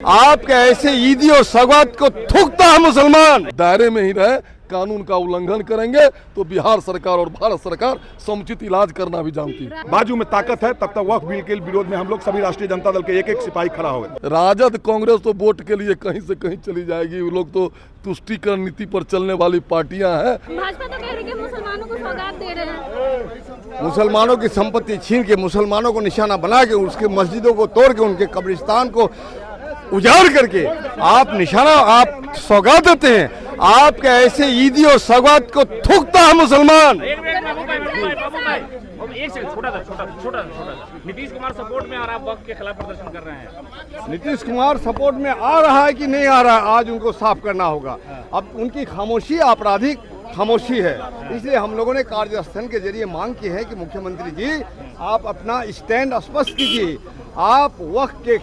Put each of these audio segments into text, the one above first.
आपके ऐसे ईदी और सौगात को थूकता है मुसलमान। दायरे में ही रहे, कानून का उल्लंघन करेंगे तो बिहार सरकार और भारत सरकार समुचित इलाज करना भी जानती है। बाजू में ताकत है, तब तक वक्फ बिल के विरोध में हम लोग सभी राष्ट्रीय जनता दल के एक एक सिपाही खड़ा हो गए। राजद कांग्रेस तो वोट के लिए कहीं से कहीं चली जाएगी, वो लोग तो तुष्टीकरण नीति पर चलने वाली पार्टियां हैं। भाजपा तो कह रही है कि मुसलमानों को सौगात दे रहे हैं। मुसलमानों की संपत्ति छीन के, मुसलमानों को निशाना बना के, उसके मस्जिदों को तोड़ के, उनके कब्रिस्तान को उजाड़ करके आप निशाना, आप सौगात देते हैं। आपके ऐसे ईदी और सौगात को थूकता है मुसलमान। एक सेकंड, छोटा सा नीतीश कुमार सपोर्ट में और आप वक्त के खिलाफ प्रदर्शन कर रहे हैं। नीतीश कुमार सपोर्ट में आ रहा है कि नहीं आ रहा है, आज उनको साफ करना होगा। अब उनकी खामोशी आपराधिक खामोशी है, इसलिए हम लोगों ने कार्यस्थल के जरिए मांग की है कि मुख्यमंत्री जी आप अपना स्टैंड स्पष्ट कीजिए। आप वक्त के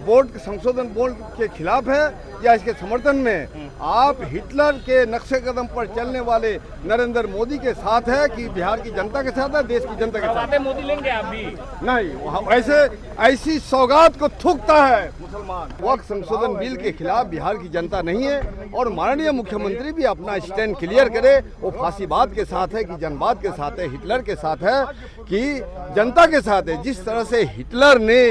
बोर्ड संशोधन बोर्ड के खिलाफ है या इसके समर्थन में? आप हिटलर के नक्शे कदम पर चलने वाले नरेंद्र मोदी के साथ है कि बिहार की जनता के साथ है, देश की जनता के साथ? मोदी लेंगे आप भी नहीं, ऐसी सौगात को थूकता है मुसलमान। वक्त संशोधन बिल के खिलाफ बिहार की जनता नहीं है और माननीय मुख्यमंत्री भी अपना स्टैंड क्लियर करे। वो फांसीवाद के साथ है कि जनवाद के साथ है, हिटलर के साथ है कि जनता के साथ है? जिस तरह से हिटलर ने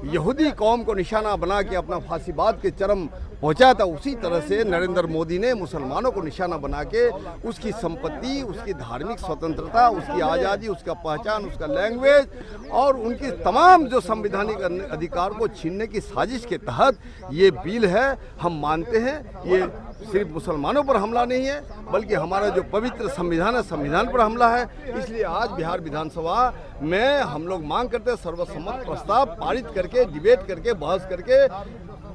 यहूदी कौम को निशाना बना के अपना फांसीवाद के चरम पहुंचा था, उसी तरह से नरेंद्र मोदी ने मुसलमानों को निशाना बना के उसकी संपत्ति, उसकी धार्मिक स्वतंत्रता, उसकी आज़ादी, उसका पहचान, उसका लैंग्वेज और उनकी तमाम जो संवैधानिक अधिकार को छीनने की साजिश के तहत ये बिल है। हम मानते हैं ये सिर्फ मुसलमानों पर हमला नहीं है, बल्कि हमारा जो पवित्र संविधान है, संविधान पर हमला है। इसलिए आज बिहार विधानसभा में हम लोग मांग करते हैं सर्वसम्मत प्रस्ताव पारित करके, डिबेट करके, बहस करके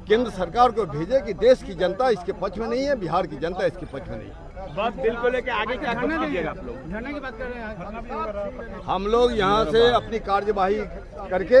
केंद्र सरकार को भेजे कि देश की जनता इसके पक्ष में नहीं है, बिहार की जनता इसके पक्ष में नहीं है। बस बिल को लेके आगे क्या कीजिएगा आप लोग? धरने की बात कर रहे हैं। हम लोग यहाँ से अपनी कार्यवाही करके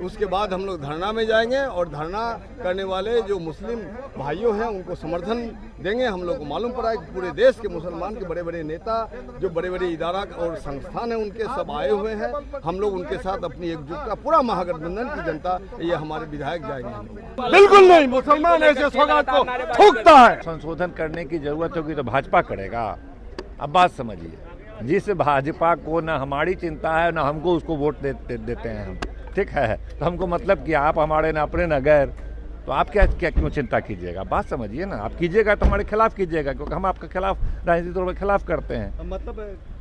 उसके बाद हम लोग धरना में जाएंगे और धरना करने वाले जो मुस्लिम भाइयों हैं उनको समर्थन देंगे। हम लोग को मालूम पड़ा है कि पूरे देश के मुसलमान के बड़े बड़े नेता, जो बड़े बड़े इदारा और संस्थान हैं, उनके सब आए हुए हैं। हम लोग उनके साथ अपनी एकजुटता, पूरा महागठबंधन की जनता, ये हमारे विधायक जाएंगे। बिल्कुल नहीं, मुसलमान ऐसे सौगात को थूकता है। संशोधन करने की जरूरत होगी तो भाजपा करेगा। अब बात समझिए, जिस भाजपा को न हमारी चिंता है न हमको उसको वोट देते हैं हम, ठीक है? तो हमको मतलब कि आप हमारे न अपने न गैर, तो आप क्या क्यों चिंता कीजिएगा? बात समझिए ना, आप कीजिएगा तो हमारे खिलाफ कीजिएगा, क्योंकि हम आपके खिलाफ राजनीतिक तौर पर खिलाफ करते हैं। मतलब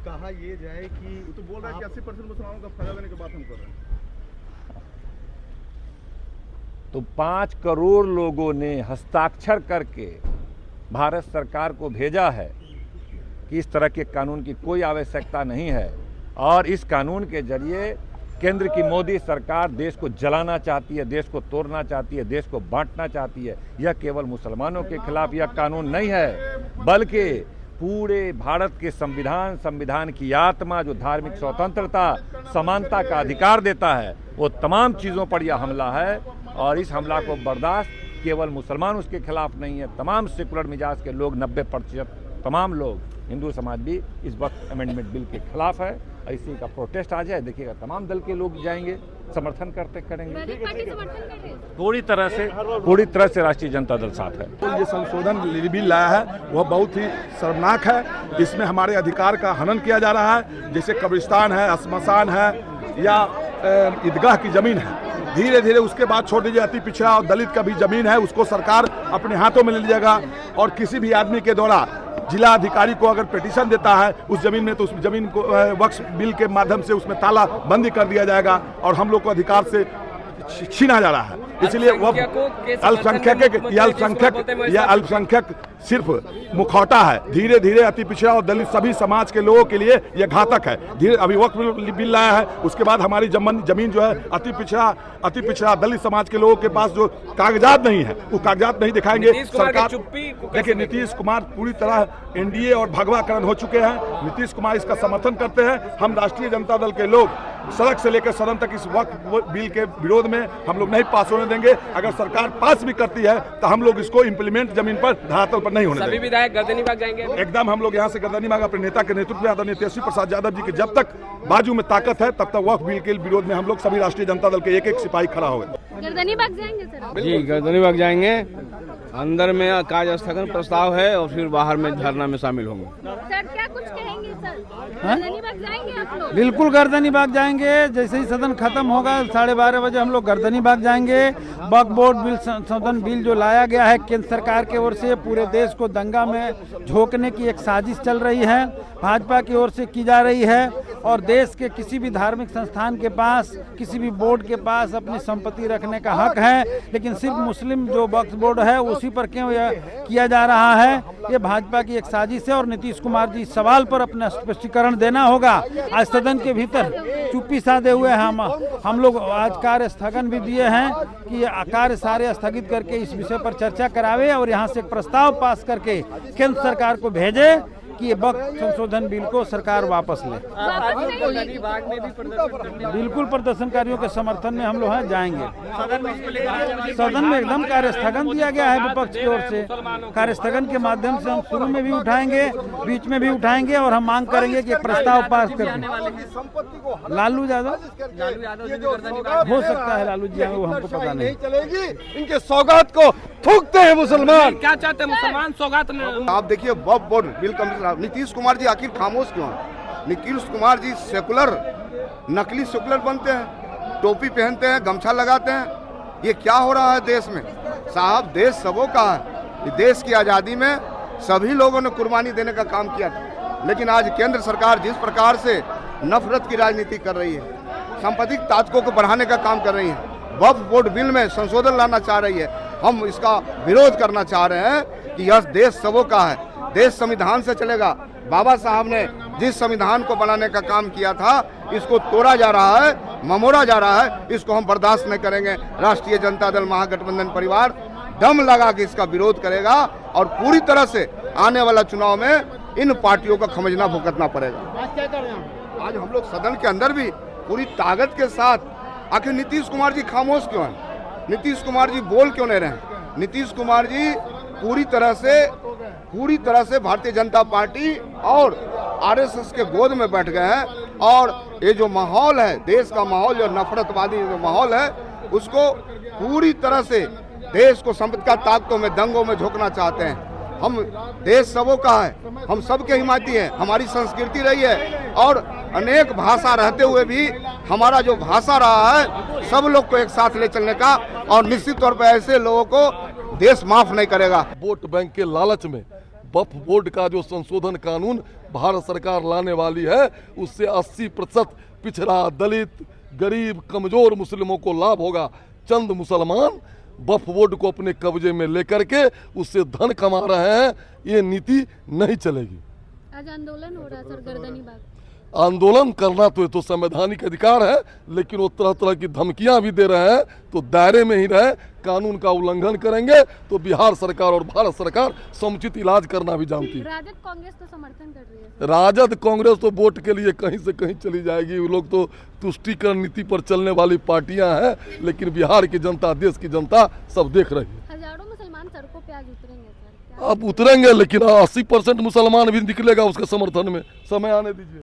कहा ये जाए कि तो बोल रहा है कि 80% मुसलमानों का फायदा देने की बात हम कर रहे हैं। तो 5 करोड़ लोगों ने हस्ताक्षर करके भारत सरकार को भेजा है कि इस तरह के कानून की कोई आवश्यकता नहीं है और इस कानून के जरिए केंद्र की मोदी सरकार देश को जलाना चाहती है, देश को तोड़ना चाहती है, देश को बांटना चाहती है। यह केवल मुसलमानों के खिलाफ यह कानून नहीं है, बल्कि पूरे भारत के संविधान की आत्मा, जो धार्मिक स्वतंत्रता, समानता का अधिकार देता है, वो तमाम चीज़ों पर यह हमला है। और इस हमला को बर्दाश्त केवल मुसलमान उसके खिलाफ नहीं है, तमाम सेकुलर मिजाज के लोग, 90% तमाम लोग, हिंदू समाज भी इस वक्त अमेंडमेंट बिल के खिलाफ है। इसी का प्रोटेस्ट आ जाए, देखिएगा तमाम दल के लोग जाएंगे, समर्थन करेंगे। पूरी तरह से राष्ट्रीय जनता दल साथ है। तो ये संशोधन बिल लाया है वह बहुत ही शर्मनाक है। इसमें हमारे अधिकार का हनन किया जा रहा है, जैसे कब्रिस्तान है, श्मशान है या ईदगाह की जमीन है। धीरे धीरे उसके बाद छोड़ दीजिए, अति पिछड़ा और दलित का भी जमीन है, उसको सरकार अपने हाथों में ले लीजिएगा। और किसी भी आदमी के द्वारा जिला अधिकारी को अगर पिटीशन देता है उस जमीन में, तो उस जमीन को वक्फ बिल के माध्यम से उसमें ताला बंदी कर दिया जाएगा और हम लोग को अधिकार से छीना जा रहा है। इसलिए वह अल्पसंख्यक सिर्फ मुखौटा है। धीरे धीरे अति पिछड़ा और दलित सभी समाज के लोगों के लिए यह घातक है। धीरे अभी वक्फ बिल लाया है, उसके बाद हमारी जमीन जो है अति पिछड़ा दलित समाज के लोगों के पास जो कागजात नहीं है, वो कागजात नहीं दिखाएंगे सरकार। देखिए, नीतीश कुमार पूरी तरह एनडीए और भगवाकरण हो चुके हैं। नीतीश कुमार इसका समर्थन करते हैं। हम राष्ट्रीय जनता दल के लोग सड़क से लेकर सदन तक इस वक्फ बिल के विरोध में हम लोग नहीं पास होने देंगे। अगर सरकार पास भी करती है तो हम लोग इसको इम्प्लीमेंट जमीन पर धरातल पर पर नहीं होने सभी देंगे। विधायक गर्दनी बाग जाएंगे। एकदम हम लोग यहाँ से गर्दनी मांग अपने नेता के नेतृत्व में आदरणीय तेजस्वी प्रसाद यादव जी के जब तक बाजू में ताकत है तब तक वक्फ बिल के विरोध में हम लोग सभी राष्ट्रीय जनता दल के एक सिपाही खड़ा हो गए। गर्दनी बाग जाएंगे सर? जी गर्दनी बाग जाएंगे। अंदर में कार्य स्थगन प्रस्ताव है और फिर बाहर में धरना में शामिल होंगे। सर क्या कुछ कहेंगे सर? गर्दनी बाग जाएंगे आप लोग? बिल्कुल गर्दनी बाग जाएंगे। जैसे ही सदन खत्म होगा 12:30 बजे हम लोग गर्दनी बाग जाएंगे। वक्फ बोर्ड बिल संशोधन बिल जो लाया गया है केंद्र सरकार की ओर से, पूरे देश को दंगा में झोंकने की एक साजिश चल रही है, भाजपा की ओर से की जा रही है। और देश के किसी भी धार्मिक संस्थान के पास, किसी भी बोर्ड के पास अपनी संपत्ति रखने का हक है, लेकिन सिर्फ मुस्लिम जो वक्फ बोर्ड है उसी पर क्यों यह किया जा रहा है? ये भाजपा की एक साजिश है और नीतीश कुमार जी सवाल पर अपना स्पष्टीकरण देना होगा। आज सदन के भीतर चुप्पी साधे हुए हम लोग आज कार्य स्थगन भी दिए हैं कि कार्य सारे स्थगित करके इस विषय पर चर्चा करावे और यहाँ से एक प्रस्ताव पास करके केंद्र सरकार को भेजे कि ये वक्फ संशोधन बिल को सरकार वापस ले। बिल्कुल प्रदर्शनकारियों के समर्थन में हम लोग जाएंगे। सदन में एकदम कार्य स्थगन दिया गया है विपक्ष की ओर से। कार्य स्थगन के माध्यम से हम शुरू में भी उठाएंगे, बीच में भी उठाएंगे और हम मांग करेंगे कि प्रस्ताव पास कर दें। लालू यादव हो सकता है, लालू जी वो हमको पता नहीं चलेगी। इनके सौगात को थूकते हैं मुसलमान। क्या चाहते हैं मुसलमान? सौगात आप देखिए वक्फ board bill commissioner Nitish Kumar ji आखिर खामोश क्यों है? नीतीश कुमार जी सेकुलर, नकली सेकुलर बनते हैं, टोपी पहनते हैं, गमछा लगाते हैं। ये क्या हो रहा है देश में? साहब देश सबों का है। देश की आज़ादी में सभी लोगों ने कुर्बानी देने का काम किया था, लेकिन आज केंद्र सरकार जिस प्रकार से नफरत की राजनीति कर रही है, सांप्रदायिक ताकतों को बढ़ाने का काम कर रही है, वक्फ बोर्ड बिल में संशोधन लाना चाह रही है, हम इसका विरोध करना चाह रहे हैं कि यह देश सबों का है। देश संविधान से चलेगा। बाबा साहब ने जिस संविधान को बनाने का काम किया था, इसको तोड़ा जा रहा है, ममोड़ा जा रहा है। इसको हम बर्दाश्त नहीं करेंगे। राष्ट्रीय जनता दल महागठबंधन परिवार दम लगा के इसका विरोध करेगा और पूरी तरह से आने वाला चुनाव में इन पार्टियों का खमजना भुगतना पड़ेगा। आज हम लोग सदन के अंदर भी पूरी ताकत के साथ, आखिर नीतीश कुमार जी खामोश क्यों हैं? नीतीश कुमार जी बोल क्यों नहीं रहे? नीतीश कुमार जी पूरी तरह से भारतीय जनता पार्टी और आरएसएस के गोद में बैठ गए हैं। और ये जो माहौल है, देश का माहौल, जो नफरतवादी जो माहौल है, उसको पूरी तरह से देश को सांप्रदायिक ताकतों में, दंगों में झोंकना चाहते हैं। हम देश सबों का है, हम सबके हिमायती हैं। हमारी संस्कृति रही है और अनेक भाषा रहते हुए भी हमारा जो भाषा रहा है, सब लोग को एक साथ ले चलने का, और निश्चित तौर पर ऐसे लोगों को देश माफ नहीं करेगा। वोट बैंक के लालच में वक्फ बोर्ड का जो संशोधन कानून भारत सरकार लाने वाली है, उससे 80% पिछड़ा, दलित, गरीब, कमजोर मुस्लिमों को लाभ होगा। चंद मुसलमान वक्फ बोर्ड को अपने कब्जे में लेकर के उससे धन कमा रहे हैं। ये नीति नहीं चलेगी। आज आंदोलन हो रहा है सर गर्दनी बाग। आंदोलन करना तो ये तो संवैधानिक अधिकार है, लेकिन वो तरह तरह की धमकियां भी दे रहे हैं, तो दायरे में ही रहे। कानून का उल्लंघन करेंगे तो बिहार सरकार और भारत सरकार समुचित इलाज करना भी जानती है। राजद कांग्रेस तो समर्थन कर रही है। राजद कांग्रेस तो वोट के लिए कहीं से कहीं चली जाएगी। वो लोग तो तुष्टीकरण नीति पर चलने वाली पार्टियां हैं, लेकिन बिहार की जनता, देश की जनता सब देख रही है। हजारों मुसलमान सड़कों पे आज उतरेंगे सर? अब उतरेंगे, लेकिन 80% मुसलमान भी निकलेगा उसके समर्थन में। समय आने दीजिए।